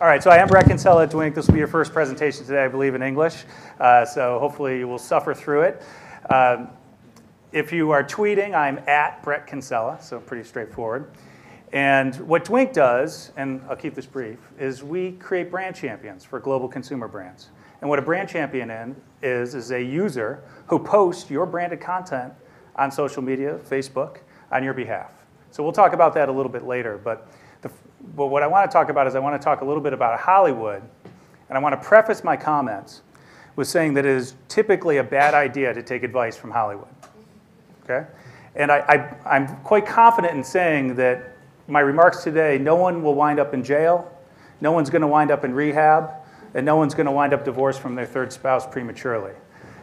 All right, so I am Brett Kinsella at dwinQ. This will be your first presentation today, I believe, in English. So hopefully you will suffer through it. If you are tweeting, I'm at Brett Kinsella, so pretty straightforward. And what dwinQ does, and I'll keep this brief, is we create brand champions for global consumer brands. And what a brand champion is a user who posts your branded content on social media, Facebook, on your behalf. So we'll talk about that a little bit later. But what I want to talk about is I want to talk a little bit about Hollywood. And I want to preface my comments with saying that it is typically a bad idea to take advice from Hollywood. Okay? And I'm quite confident in saying that my remarks today, no one will wind up in jail, no one's going to wind up in rehab, and no one's going to wind up divorced from their third spouse prematurely.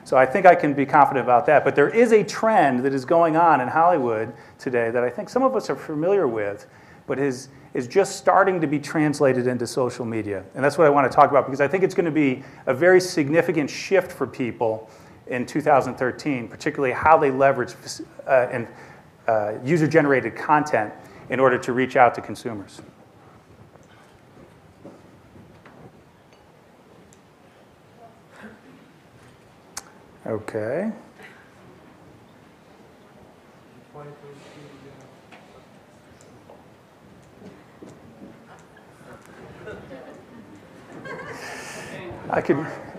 So I think I can be confident about that. But there is a trend that is going on in Hollywood today that I think some of us are familiar with, but is just starting to be translated into social media. And that's what I want to talk about, because I think it's going to be a very significant shift for people in 2013, particularly how they leverage user-generated content in order to reach out to consumers. Okay.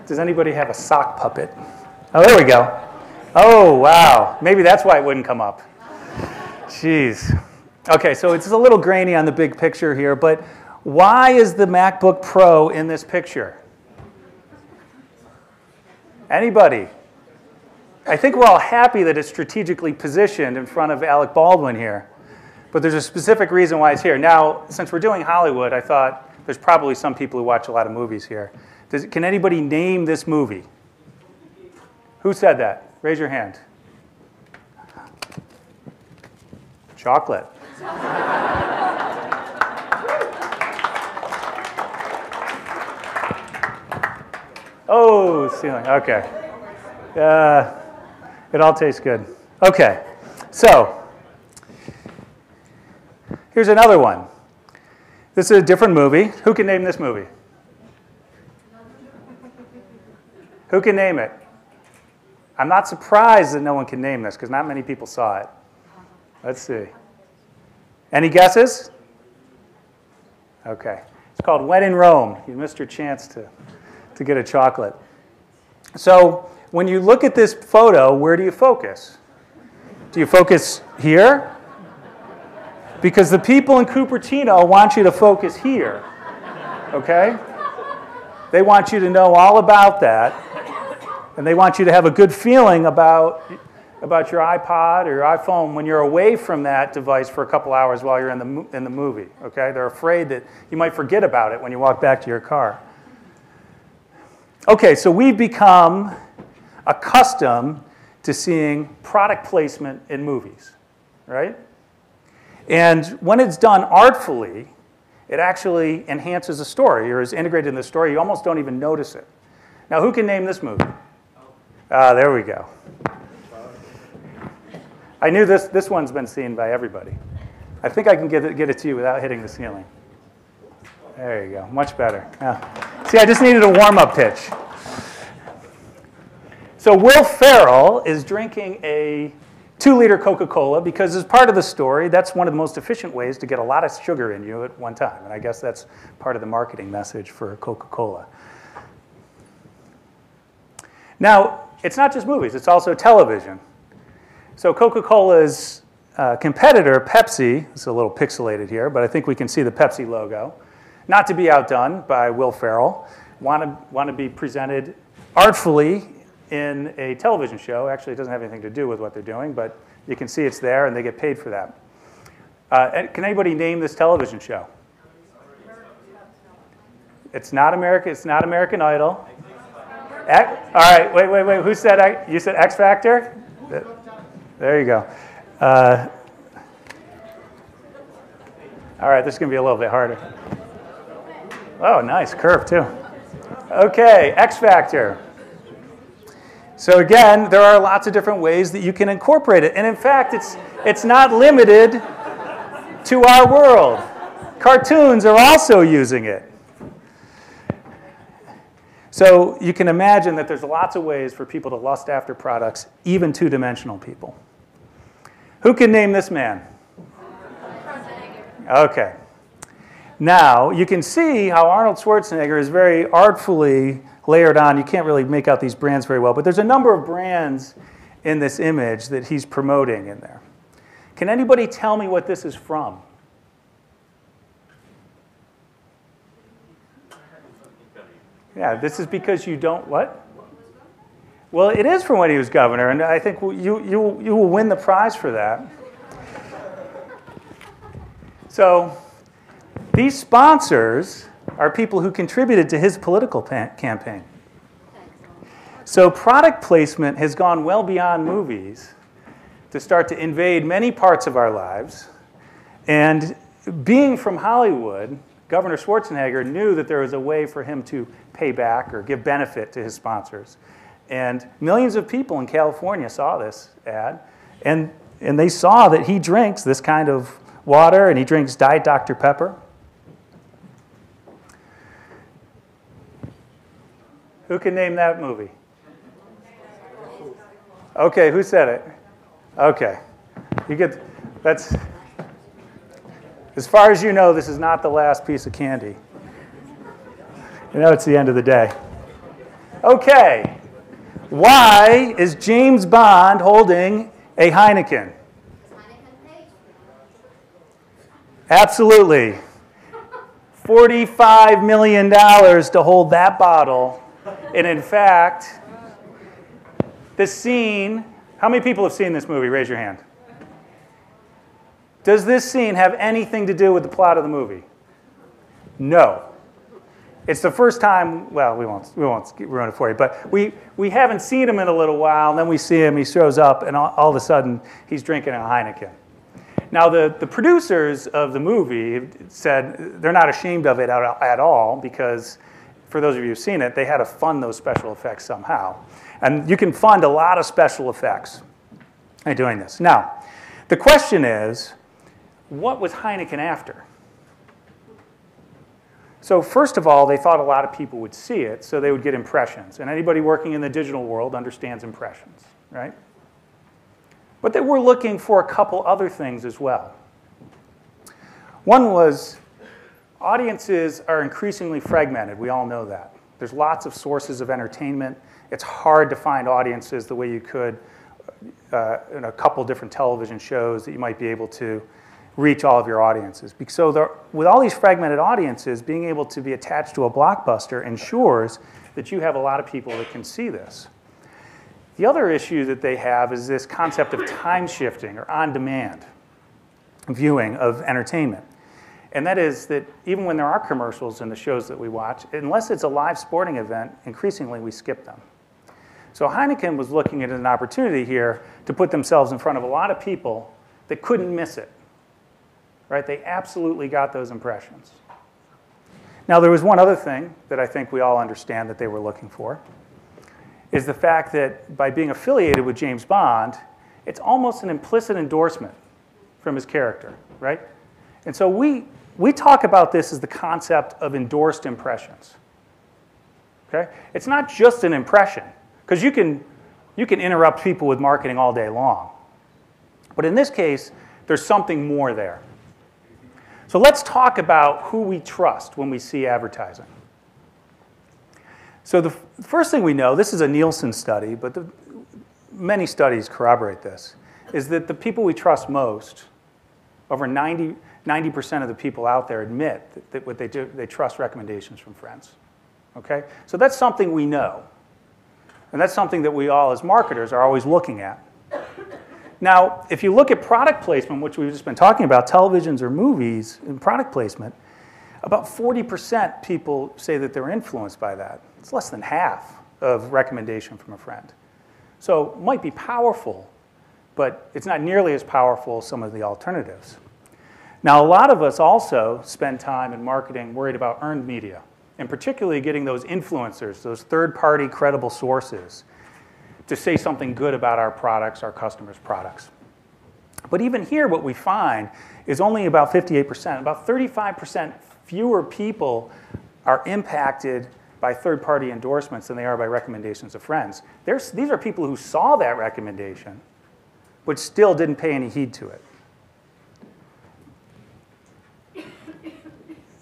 Does anybody have a sock puppet? Oh, there we go. Oh, wow. Maybe that's why it wouldn't come up. Jeez. Okay, so it's a little grainy on the big picture here, but why is the MacBook Pro in this picture? Anybody? I think we're all happy that it's strategically positioned in front of Alec Baldwin here, but there's a specific reason why it's here. Now, since we're doing Hollywood, I thought there's probably some people who watch a lot of movies here. Can anybody name this movie? Who said that? Raise your hand. Chocolate. Oh, ceiling. Okay. It all tastes good. Okay. So here's another one. This is a different movie. Who can name this movie? Who can name it? I'm not surprised that no one can name this, because not many people saw it. Let's see. Any guesses? Okay. It's called When in Rome. You missed your chance to get a chocolate. So when you look at this photo, where do you focus? Do you focus here? Because the people in Cupertino want you to focus here. Okay? They want you to know all about that. And they want you to have a good feeling about your iPod or your iPhone when you're away from that device for a couple hours while you're in the movie. Okay? They're afraid that you might forget about it when you walk back to your car. Okay, so we've become accustomed to seeing product placement in movies, right? And when it's done artfully, it actually enhances the story or is integrated in the story. You almost don't even notice it. Now, who can name this movie? There we go. I knew this one's been seen by everybody. I think I can get it to you without hitting the ceiling. There you go. Much better. Yeah. See, I just needed a warm-up pitch. So Will Ferrell is drinking a 2-liter Coca-Cola because as part of the story, that's one of the most efficient ways to get a lot of sugar in you at one time. And I guess that's part of the marketing message for Coca-Cola. Now, it's not just movies, it's also television. So Coca-Cola's competitor, Pepsi, it's a little pixelated here, but I think we can see the Pepsi logo. Not to be outdone by Will Ferrell, want to be presented artfully in a television show. Actually, it doesn't have anything to do with what they're doing, but you can see it's there and they get paid for that. Can anybody name this television show? It's not American Idol. All right, wait. Who said you said X Factor? There you go. All right, this is going to be a little bit harder. Oh, nice curve too. Okay, X Factor. So again, there are lots of different ways that you can incorporate it. And in fact, it's not limited to our world. Cartoons are also using it. So you can imagine that there's lots of ways for people to lust after products, even two-dimensional people. Who can name this man? Okay. Now, you can see how Arnold Schwarzenegger is very artfully layered on. You can't really make out these brands very well, but there's a number of brands in this image that he's promoting in there. Can anybody tell me what this is from? Yeah, this is because you don't what? Well, it is from when he was governor, and I think you will win the prize for that. So these sponsors are people who contributed to his political campaign. So product placement has gone well beyond movies to start to invade many parts of our lives. And being from Hollywood, Governor Schwarzenegger knew that there was a way for him to pay back or give benefit to his sponsors. And millions of people in California saw this ad, and they saw that he drinks this kind of water, and he drinks Diet Dr. Pepper. Who can name that movie? Okay, who said it? Okay. You get, that's, as far as you know, this is not the last piece of candy. You know it's the end of the day. Okay. Why is James Bond holding a Heineken? Absolutely. $45 million to hold that bottle. And in fact, the scene, how many people have seen this movie? Raise your hand. Does this scene have anything to do with the plot of the movie? No. It's the first time, well, we won't ruin it for you, but we haven't seen him in a little while, and then we see him, he shows up, and all of a sudden, he's drinking a Heineken. Now, the producers of the movie said they're not ashamed of it at all, because for those of you who've seen it, they had to fund those special effects somehow. And you can fund a lot of special effects by doing this. Now, the question is, what was Heineken after? So first of all, they thought a lot of people would see it, so they would get impressions. And anybody working in the digital world understands impressions, right? But they were looking for a couple other things as well. One was audiences are increasingly fragmented. We all know that. There's lots of sources of entertainment. It's hard to find audiences the way you could in a couple different television shows that you might be able to reach all of your audiences. So with all these fragmented audiences, being able to be attached to a blockbuster ensures that you have a lot of people that can see this. The other issue that they have is this concept of time shifting or on-demand viewing of entertainment. And that is that even when there are commercials in the shows that we watch, unless it's a live sporting event, increasingly we skip them. So Heineken was looking at an opportunity here to put themselves in front of a lot of people that couldn't miss it. Right? They absolutely got those impressions. Now, there was one other thing that I think we all understand that they were looking for, is the fact that by being affiliated with James Bond, it's almost an implicit endorsement from his character, right? And so we talk about this as the concept of endorsed impressions. Okay? It's not just an impression, because you can interrupt people with marketing all day long. But in this case, there's something more there. So let's talk about who we trust when we see advertising. So the first thing we know, this is a Nielsen study, but many studies corroborate this, is that the people we trust most, over 90% of the people out there admit that what they do, they trust recommendations from friends. Okay? So that's something we know. And that's something that we all as marketers are always looking at. Now, if you look at product placement, which we've just been talking about, televisions or movies in product placement, about 40% people say that they're influenced by that. It's less than half of recommendation from a friend. So it might be powerful, but it's not nearly as powerful as some of the alternatives. Now, a lot of us also spend time in marketing worried about earned media, and particularly getting those influencers, those third-party credible sources, to say something good about our products, our customers' products. But even here, what we find is only about 58%, about 35% fewer people are impacted by third-party endorsements than they are by recommendations of friends. These are people who saw that recommendation, but still didn't pay any heed to it.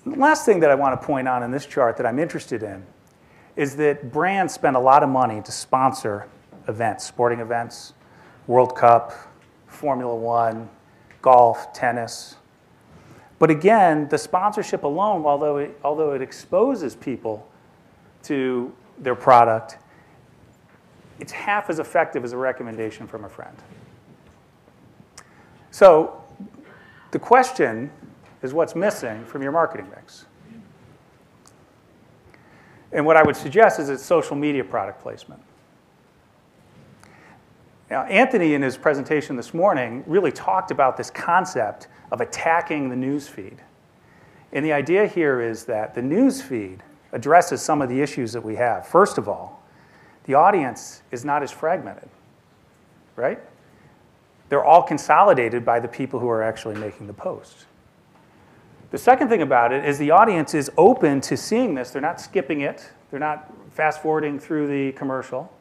The last thing that I want to point out in this chart that I'm interested in is that brands spend a lot of money to sponsor events, sporting events, World Cup, Formula One, golf, tennis. But again, the sponsorship alone, although it exposes people to their product, it's half as effective as a recommendation from a friend. So the question is, what's missing from your marketing mix? And what I would suggest is it's social media product placement. Now, Anthony, in his presentation this morning, really talked about this concept of attacking the news feed. And the idea here is that the news feed addresses some of the issues that we have. First of all, the audience is not as fragmented, right? They're all consolidated by the people who are actually making the posts. The second thing about it is the audience is open to seeing this. They're not skipping it. They're not fast-forwarding through the commercial.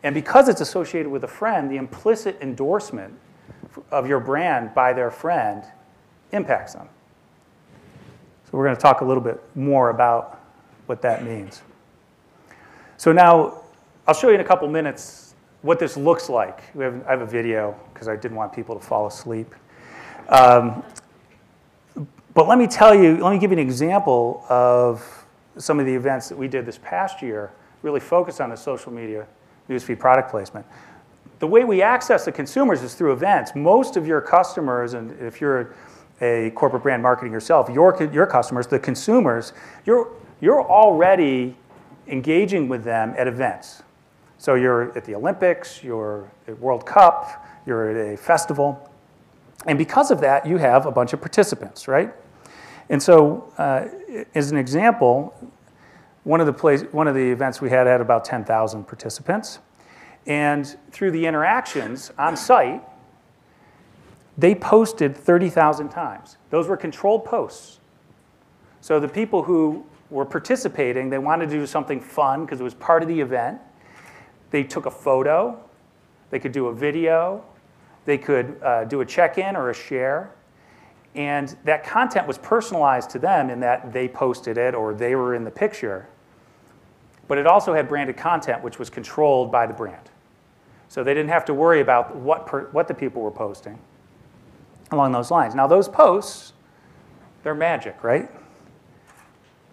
And because it's associated with a friend, the implicit endorsement of your brand by their friend impacts them. So we're going to talk a little bit more about what that means. So now I'll show you in a couple minutes what this looks like. I have a video because I didn't want people to fall asleep. But let me give you an example of some of the events that we did this past year, really focused on the social media newsfeed product placement. The way we access the consumers is through events. Most of your customers, and if you're a corporate brand marketing yourself, your customers, the consumers, you're already engaging with them at events. So you're at the Olympics, you're at World Cup, you're at a festival. And because of that, you have a bunch of participants, right? And so, as an example, one of the events we had about 10,000 participants. And through the interactions on site, they posted 30,000 times. Those were controlled posts. So the people who were participating, they wanted to do something fun because it was part of the event. They took a photo. They could do a video. They could do a check-in or a share. And that content was personalized to them in that they posted it or they were in the picture. But it also had branded content, which was controlled by the brand. So they didn't have to worry about what the people were posting along those lines. Now, those posts, they're magic, right?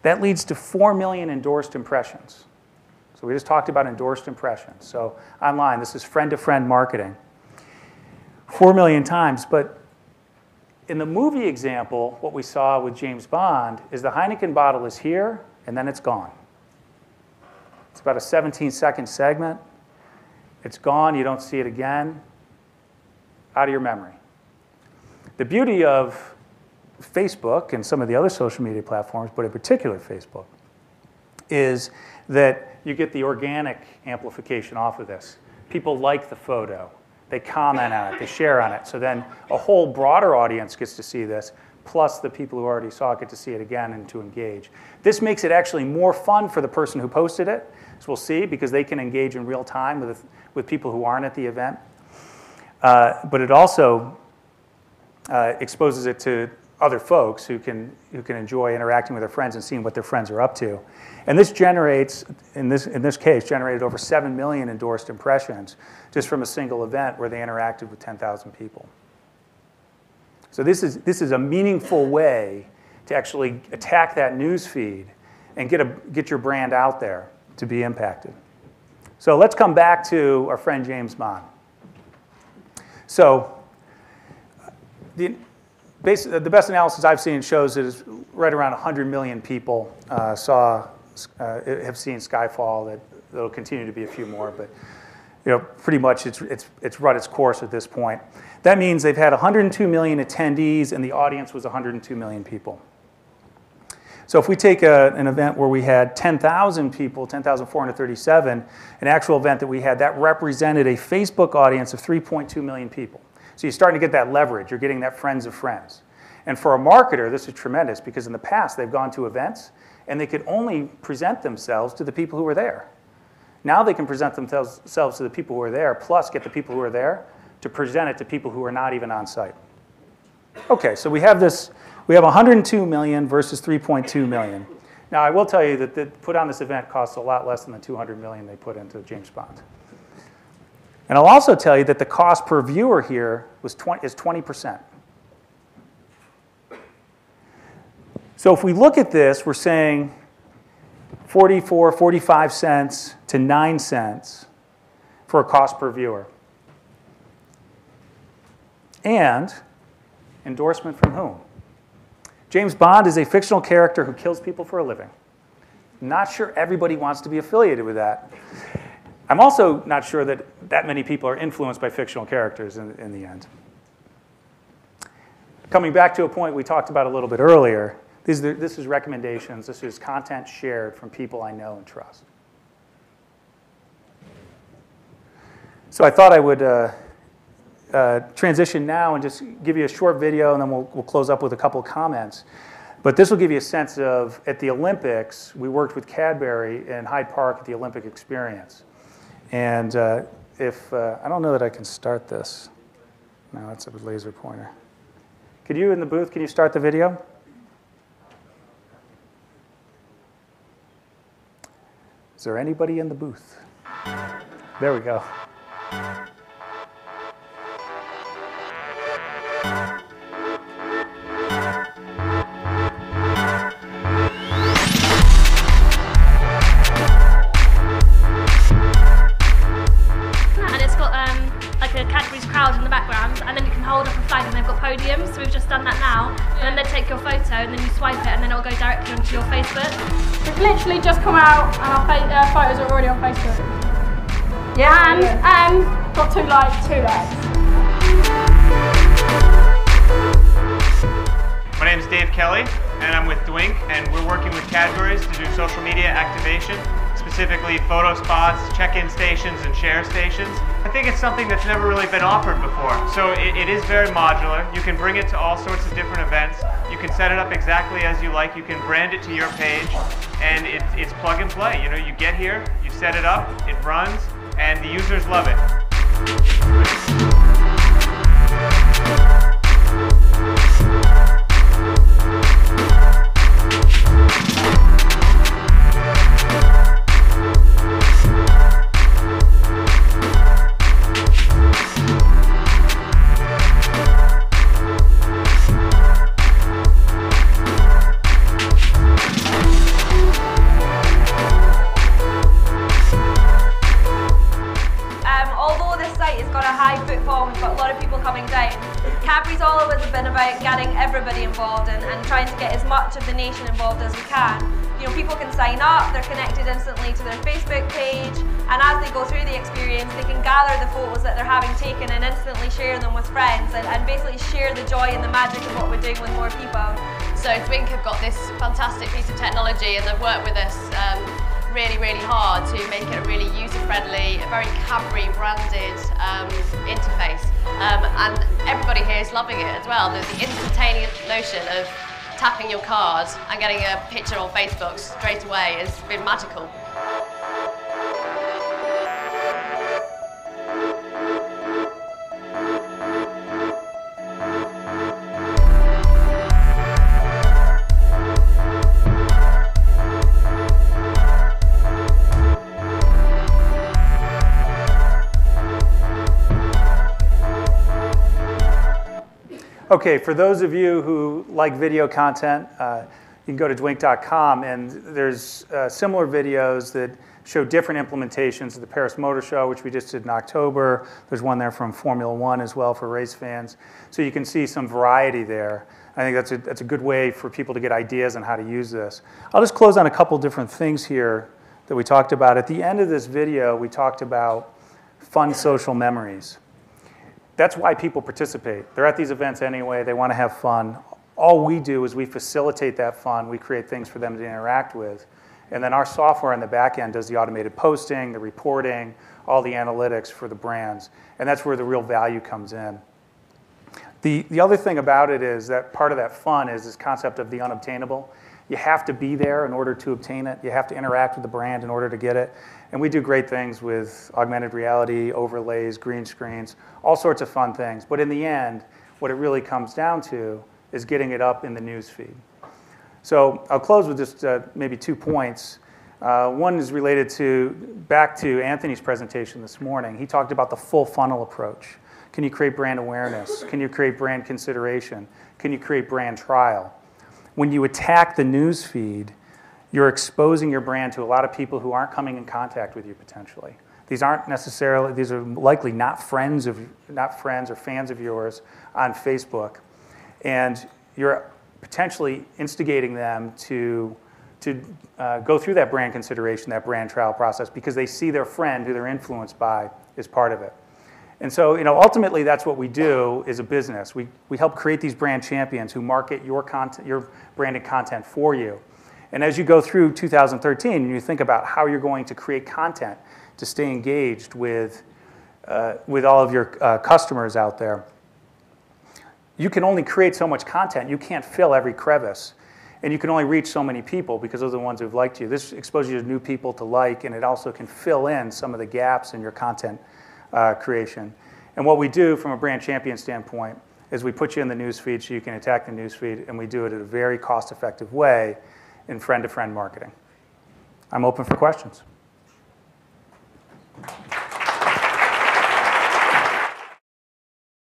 That leads to 4 million endorsed impressions. So we just talked about endorsed impressions. So online, this is friend-to-friend marketing. 4 million times, but in the movie example, what we saw with James Bond is the Heineken bottle is here, and then it's gone. It's about a 17-second segment. It's gone. You don't see it again. Out of your memory. The beauty of Facebook and some of the other social media platforms, but in particular Facebook, is that you get the organic amplification off of this. People like the photo. They comment on it, they share on it. So then a whole broader audience gets to see this, plus the people who already saw it get to see it again and to engage. This makes it actually more fun for the person who posted it, as we'll see, because they can engage in real time with people who aren't at the event. But it also exposes it to other folks who can enjoy interacting with their friends and seeing what their friends are up to. And this generates, in this case, generated over 7 million endorsed impressions just from a single event where they interacted with 10,000 people. So this is a meaningful way to actually attack that news feed and get your brand out there to be impacted. So let's come back to our friend James Bond. So the best analysis I've seen shows that it's right around 100 million people have seen Skyfall. There'll continue to be a few more, but pretty much it's run its course at this point. That means they've had 102 million attendees, and the audience was 102 million people. So if we take an event where we had 10,000 people, 10,437, an actual event that we had, that represented a Facebook audience of 3.2 million people. So you're starting to get that leverage. You're getting that friends of friends. And for a marketer, this is tremendous because in the past, they've gone to events and they could only present themselves to the people who were there. Now they can present themselves to the people who are there, plus get the people who are there to present it to people who are not even on site. Okay, so we have 102 million versus 3.2 million. Now, I will tell you that to put on this event costs a lot less than the 200 million they put into James Bond. And I'll also tell you that the cost per viewer here is 20%. So if we look at this, we're saying 44, 45 cents to 9 cents for a cost per viewer. And endorsement from whom? James Bond is a fictional character who kills people for a living. Not sure everybody wants to be affiliated with that. I'm also not sure that many people are influenced by fictional characters in the end. Coming back to a point we talked about a little bit earlier, this is recommendations. This is content shared from people I know and trust. So I thought I would transition now and just give you a short video, and then we'll close up with a couple of comments. But this will give you a sense of, at the Olympics, we worked with Cadbury in Hyde Park at the Olympic Experience. And I don't know that I can start this. No, that's a laser pointer. Could you in the booth, can you start the video? Is there anybody in the booth? There we go. Crowd in the background, and then you can hold up a flag and they've got podiums, so we've just done that now. And then they take your photo and then you swipe it and then it'll go directly onto your Facebook. We've literally just come out and our photos are already on Facebook. Yeah, and got 2 likes, 2 likes. My name is Dave Kelly and I'm with dwinQ, and we're working with Cadbury's to do social media activation, specifically photo spots, check-in stations, and share stations. I think it's something that's never really been offered before. So it is very modular. You can bring it to all sorts of different events. You can set it up exactly as you like. You can brand it to your page, and it's plug and play. You know, you get here, you set it up, it runs, and the users love it. Cadbury's all always been about getting everybody involved and trying to get as much of the nation involved as we can. You know, people can sign up, they're connected instantly to their Facebook page, and as they go through the experience, they can gather the photos that they're having taken and instantly share them with friends and basically share the joy and the magic of what we're doing with more people. So dwinQ have got this fantastic piece of technology and they've worked with us really, really hard to make it a really user-friendly, a very Cadbury branded interface. And everybody here is loving it as well. The instantaneous notion of tapping your card and getting a picture on Facebook straight away has been magical. Okay, for those of you who like video content, you can go to dwinq.com, and there's similar videos that show different implementations of the Paris Motor Show, which we just did in October. There's one there from Formula One as well for race fans. So you can see some variety there. I think that's a good way for people to get ideas on how to use this. I'll just close on a couple different things here that we talked about. At the end of this video, we talked about fun social memories. That's why people participate. They're at these events anyway. They want to have fun. All we do is we facilitate that fun. We create things for them to interact with. And then our software on the back end does the automated posting, the reporting, all the analytics for the brands. And that's where the real value comes in. The other thing about it is that part of that fun is this concept of the unobtainable. You have to be there in order to obtain it. You have to interact with the brand in order to get it. And we do great things with augmented reality, overlays, green screens, all sorts of fun things. But in the end, what it really comes down to is getting it up in the news feed. So I'll close with just maybe 2 points. One is related back to Anthony's presentation this morning. He talked about the full funnel approach. Can you create brand awareness? Can you create brand consideration? Can you create brand trial? When you attack the news feed, you're exposing your brand to a lot of people who aren't coming in contact with you potentially. These are likely not friends or fans of yours on Facebook. And you're potentially instigating them to go through that brand consideration, that brand trial process, because they see their friend who they're influenced by is part of it. And so, ultimately, that's what we do as a business. We help create these brand champions who market your content, your branded content for you. And as you go through 2013 and you think about how you're going to create content to stay engaged with all of your customers out there, you can only create so much content. You can't fill every crevice. And you can only reach so many people because those are the ones who've liked you. This exposes you to new people to like, and it also can fill in some of the gaps in your content creation. And what we do from a brand champion standpoint is we put you in the newsfeed so you can attack the newsfeed, and we do it in a very cost-effective way in friend-to-friend marketing. I'm open for questions.